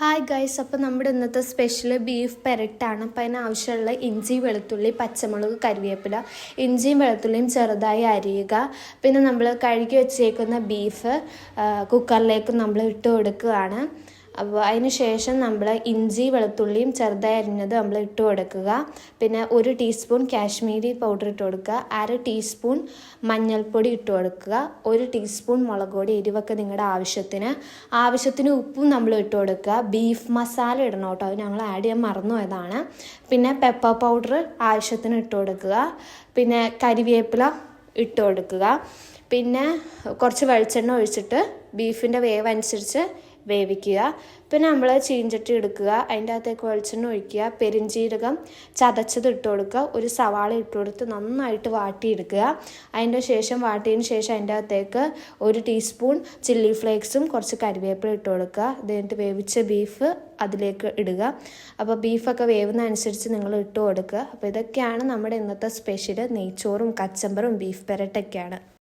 Hi guys, അപ്പോൾ നമ്മുടെ ഇന്നത്തെ സ്പെഷ്യൽ ബീഫ് പെരട്ടാണ്. അപ്പോൾ അതിനാവശ്യമുള്ള ഇഞ്ചി, വെളുത്തുള്ളി, പച്ചമുളക്, കരിവേപ്പില. ഇഞ്ചിയും വെളുത്തുള്ളിയും ചെറുതായി അരിയുക. പിന്നെ നമ്മൾ കഴുകി വെച്ചേക്കുന്ന ബീഫ് കുക്കറിലേക്ക് നമ്മൾ ഇട്ട് കൊടുക്കുകയാണ്. അപ്പോൾ അതിന് ശേഷം നമ്മൾ ഇഞ്ചി വെളുത്തുള്ളിയും ചെറുതായി അരിഞ്ഞത് നമ്മൾ ഇട്ട് കൊടുക്കുക. പിന്നെ 1 ടീസ്പൂൺ കാശ്മീരി പൗഡർ ഇട്ട് കൊടുക്കുക, 1/2 ടീസ്പൂൺ മഞ്ഞൾപ്പൊടി ഇട്ട് കൊടുക്കുക, 1 ടീസ്പൂൺ മുളക് പൊടി, എരിവൊക്കെ നിങ്ങളുടെ ആവശ്യത്തിന് ഉപ്പും നമ്മൾ ഇട്ട് കൊടുക്കുക. ബീഫ് മസാല ഇടണം കേട്ടോ, അത് ഞങ്ങൾ ആഡ് ചെയ്യാൻ മറന്നു പോയതാണ്. പിന്നെ പെപ്പർ പൗഡർ ആവശ്യത്തിന് ഇട്ട് കൊടുക്കുക. പിന്നെ കരിവേപ്പില ഇട്ട് കൊടുക്കുക. പിന്നെ കുറച്ച് വെളിച്ചെണ്ണ ഒഴിച്ചിട്ട് ബീഫിൻ്റെ വേവ് അനുസരിച്ച് വേവിക്കുക. പിന്നെ നമ്മൾ ചീഞ്ചട്ടി എടുക്കുക, അതിൻ്റെ അകത്തേക്ക് വെളിച്ചെണ്ണ ഒഴിക്കുക, പെരിഞ്ചീരകം ചതച്ചത് ഇട്ട് കൊടുക്കുക, 1 സവാള ഇട്ട് കൊടുത്ത് നന്നായിട്ട് വാട്ടിയെടുക്കുക. അതിൻ്റെ ശേഷം വാട്ടിയതിന് ശേഷം അതിൻ്റെ അകത്തേക്ക് 1 ടീസ്പൂൺ ചില്ലി ഫ്ലേക്സും കുറച്ച് കരിവേപ്പില ഇട്ട് കൊടുക്കുക. എന്നിട്ട് വേവിച്ച ബീഫ് അതിലേക്ക് ഇടുക. അപ്പോൾ ബീഫൊക്കെ വേവുന്ന അനുസരിച്ച് നിങ്ങൾ ഇട്ട് കൊടുക്കുക. അപ്പോൾ ഇതൊക്കെയാണ് നമ്മുടെ ഇന്നത്തെ സ്പെഷ്യൽ. നെയ്ച്ചോറും കച്ചമ്പറും ബീഫ് പെരട്ടൊക്കെയാണ്.